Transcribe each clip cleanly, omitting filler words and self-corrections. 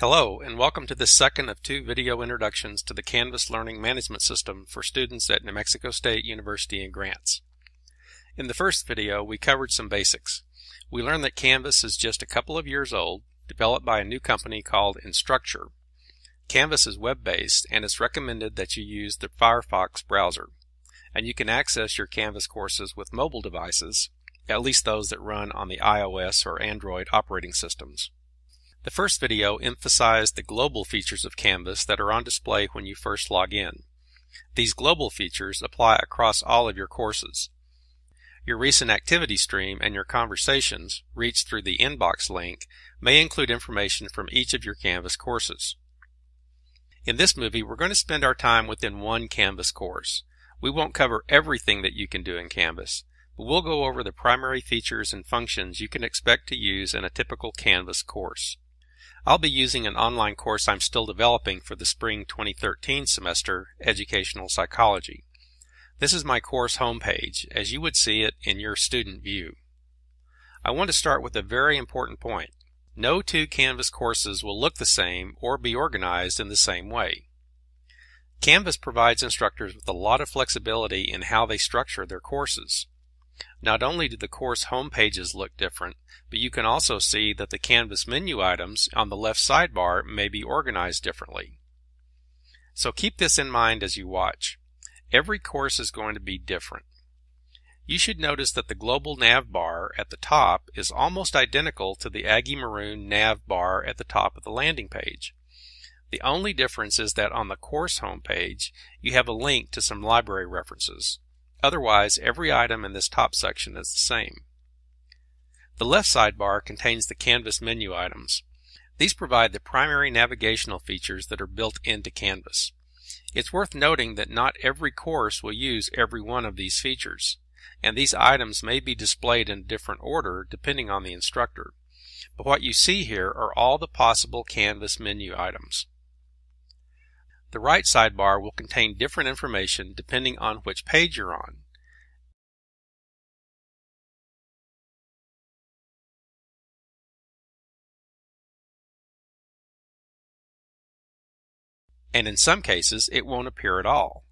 Hello, and welcome to the second of two video introductions to the Canvas Learning Management System for students at New Mexico State University and grants. In the first video, we covered some basics. We learned that Canvas is just a couple of years old, developed by a new company called Instructure. Canvas is web-based, and it's recommended that you use the Firefox browser. And you can access your Canvas courses with mobile devices, at least those that run on the iOS or Android operating systems. The first video emphasized the global features of Canvas that are on display when you first log in. These global features apply across all of your courses. Your recent activity stream and your conversations, reached through the inbox link, may include information from each of your Canvas courses. In this movie, we're going to spend our time within one Canvas course. We won't cover everything that you can do in Canvas, but we'll go over the primary features and functions you can expect to use in a typical Canvas course. I'll be using an online course I'm still developing for the spring 2013 semester, Educational Psychology. This is my course homepage, as you would see it in your student view. I want to start with a very important point. No two Canvas courses will look the same or be organized in the same way. Canvas provides instructors with a lot of flexibility in how they structure their courses. Not only do the course home pages look different, but you can also see that the Canvas menu items on the left sidebar may be organized differently. So keep this in mind as you watch. Every course is going to be different. You should notice that the global nav bar at the top is almost identical to the Aggie Maroon nav bar at the top of the landing page. The only difference is that on the course home page, you have a link to some library references. Otherwise, every item in this top section is the same. The left sidebar contains the Canvas menu items. These provide the primary navigational features that are built into Canvas. It's worth noting that not every course will use every one of these features, and these items may be displayed in a different order depending on the instructor. But what you see here are all the possible Canvas menu items. The right sidebar will contain different information depending on which page you're on. And in some cases, it won't appear at all.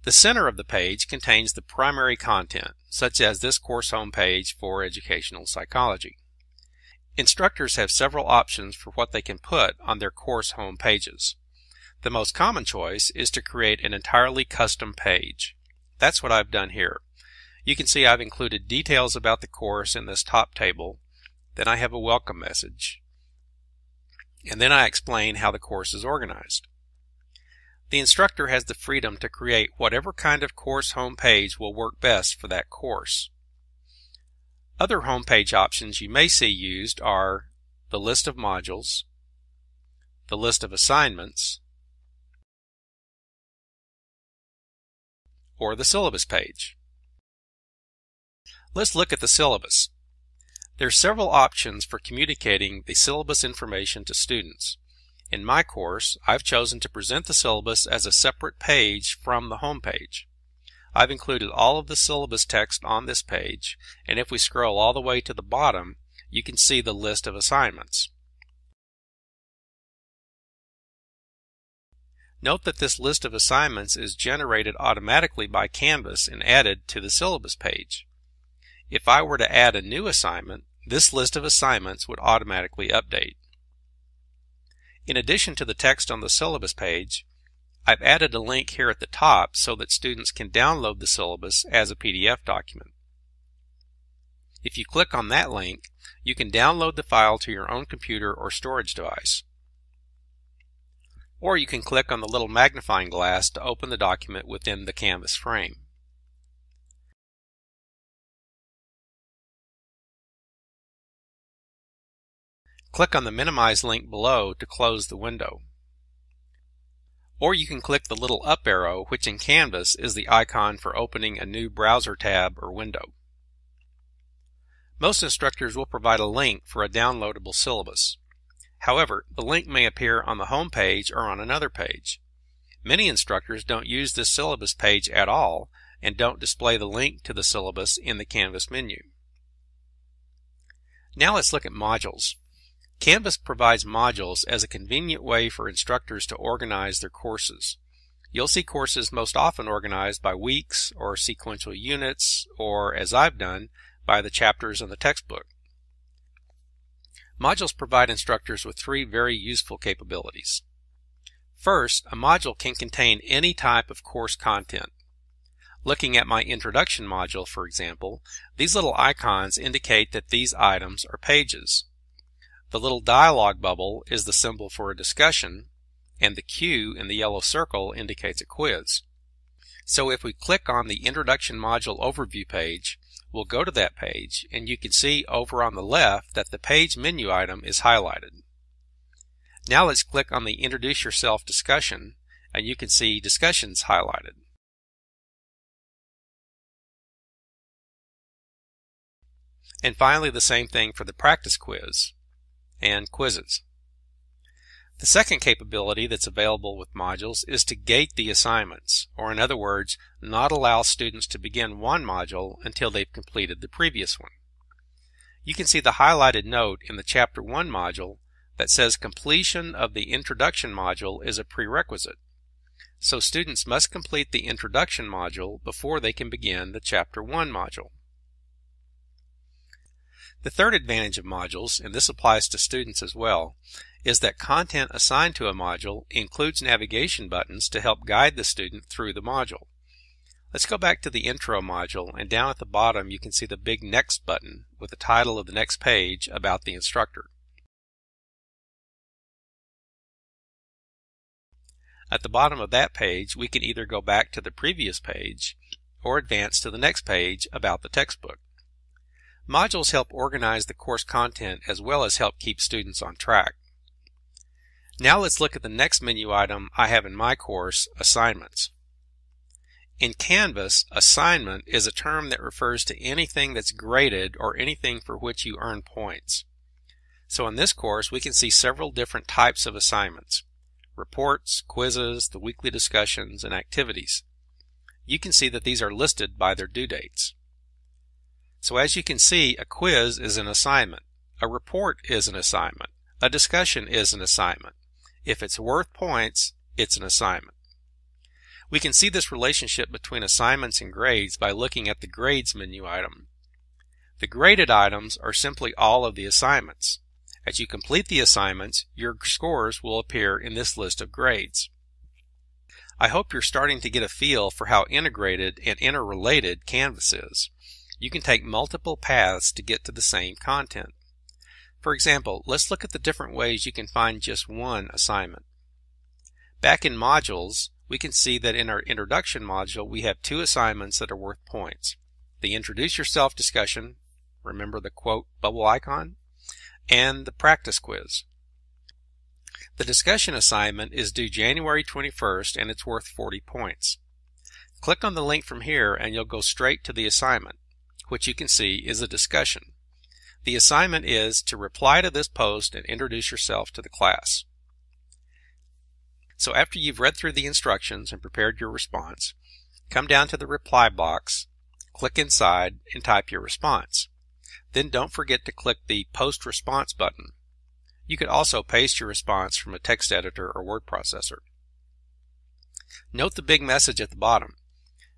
The center of the page contains the primary content, such as this course homepage for Educational Psychology. Instructors have several options for what they can put on their course home pages. The most common choice is to create an entirely custom page. That's what I've done here. You can see I've included details about the course in this top table. Then I have a welcome message. And then I explain how the course is organized. The instructor has the freedom to create whatever kind of course home page will work best for that course. Other home page options you may see used are the list of modules, the list of assignments, or the syllabus page. Let's look at the syllabus. There are several options for communicating the syllabus information to students. In my course, I've chosen to present the syllabus as a separate page from the home page. I've included all of the syllabus text on this page, and if we scroll all the way to the bottom, you can see the list of assignments. Note that this list of assignments is generated automatically by Canvas and added to the syllabus page. If I were to add a new assignment, this list of assignments would automatically update. In addition to the text on the syllabus page, I've added a link here at the top so that students can download the syllabus as a PDF document. If you click on that link, you can download the file to your own computer or storage device. Or you can click on the little magnifying glass to open the document within the Canvas frame. Click on the minimize link below to close the window. Or you can click the little up arrow, which in Canvas is the icon for opening a new browser tab or window. Most instructors will provide a link for a downloadable syllabus. However, the link may appear on the home page or on another page. Many instructors don't use this syllabus page at all and don't display the link to the syllabus in the Canvas menu. Now let's look at modules. Canvas provides modules as a convenient way for instructors to organize their courses. You'll see courses most often organized by weeks or sequential units, or, as I've done, by the chapters in the textbook. Modules provide instructors with three very useful capabilities. First, a module can contain any type of course content. Looking at my introduction module, for example, these little icons indicate that these items are pages. The little dialog bubble is the symbol for a discussion, and the Q in the yellow circle indicates a quiz. So if we click on the Introduction Module Overview page, we'll go to that page, and you can see over on the left that the page menu item is highlighted. Now let's click on the Introduce Yourself discussion, and you can see discussions highlighted. And finally, the same thing for the practice quiz and quizzes. The second capability that's available with modules is to gate the assignments, or in other words, not allow students to begin one module until they've completed the previous one. You can see the highlighted note in the Chapter 1 module that says completion of the Introduction module is a prerequisite. So students must complete the Introduction module before they can begin the Chapter 1 module. The third advantage of modules, and this applies to students as well, is that content assigned to a module includes navigation buttons to help guide the student through the module. Let's go back to the Intro module, and down at the bottom you can see the big Next button with the title of the next page about the instructor. At the bottom of that page we can either go back to the previous page or advance to the next page about the textbook. Modules help organize the course content as well as help keep students on track. Now let's look at the next menu item I have in my course, Assignments. In Canvas, assignment is a term that refers to anything that's graded or anything for which you earn points. So in this course we can see several different types of assignments: reports, quizzes, the weekly discussions, and activities. You can see that these are listed by their due dates. So as you can see, a quiz is an assignment, a report is an assignment, a discussion is an assignment. If it's worth points, it's an assignment. We can see this relationship between assignments and grades by looking at the Grades menu item. The graded items are simply all of the assignments. As you complete the assignments, your scores will appear in this list of grades. I hope you're starting to get a feel for how integrated and interrelated Canvas is. You can take multiple paths to get to the same content. For example, let's look at the different ways you can find just one assignment. Back in Modules, we can see that in our Introduction module we have two assignments that are worth points: the Introduce Yourself discussion, remember the quote bubble icon, and the practice quiz. The discussion assignment is due January 21st and it's worth 40 points. Click on the link from here and you'll go straight to the assignment, which you can see is a discussion. The assignment is to reply to this post and introduce yourself to the class. So after you've read through the instructions and prepared your response, come down to the reply box, click inside, and type your response. Then don't forget to click the Post Response button. You could also paste your response from a text editor or word processor. Note the big message at the bottom.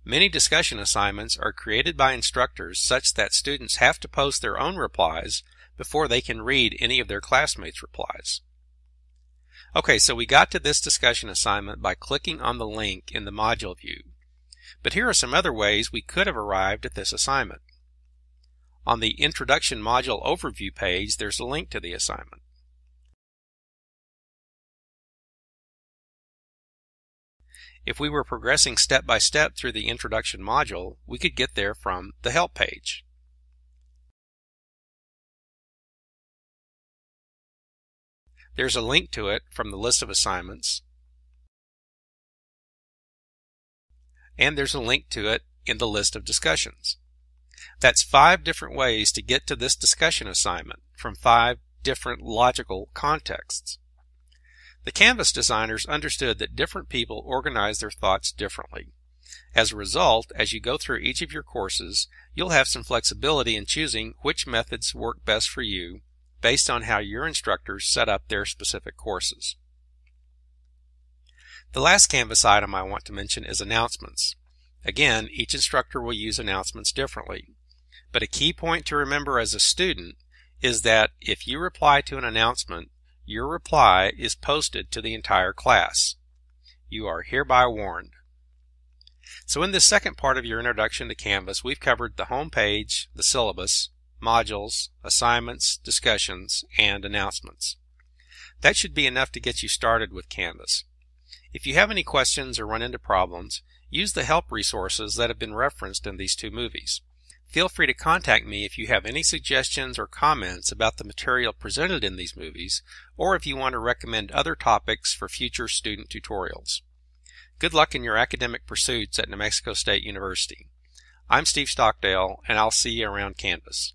Many discussion assignments are created by instructors such that students have to post their own replies before they can read any of their classmates' replies. Okay, so we got to this discussion assignment by clicking on the link in the module view. But here are some other ways we could have arrived at this assignment. On the Introduction Module Overview page, there's a link to the assignment. If we were progressing step by step through the Introduction module, we could get there from the Help page. There's a link to it from the list of assignments, and there's a link to it in the list of discussions. That's 5 different ways to get to this discussion assignment from 5 different logical contexts. The Canvas designers understood that different people organize their thoughts differently. As a result, as you go through each of your courses, you'll have some flexibility in choosing which methods work best for you based on how your instructors set up their specific courses. The last Canvas item I want to mention is announcements. Again, each instructor will use announcements differently. But a key point to remember as a student is that if you reply to an announcement, your reply is posted to the entire class. You are hereby warned. So in this second part of your introduction to Canvas, we've covered the home page, the syllabus, modules, assignments, discussions, and announcements. That should be enough to get you started with Canvas. If you have any questions or run into problems, use the help resources that have been referenced in these two movies. Feel free to contact me if you have any suggestions or comments about the material presented in these movies, or if you want to recommend other topics for future student tutorials. Good luck in your academic pursuits at New Mexico State University. I'm Steve Stockdale, and I'll see you around Canvas.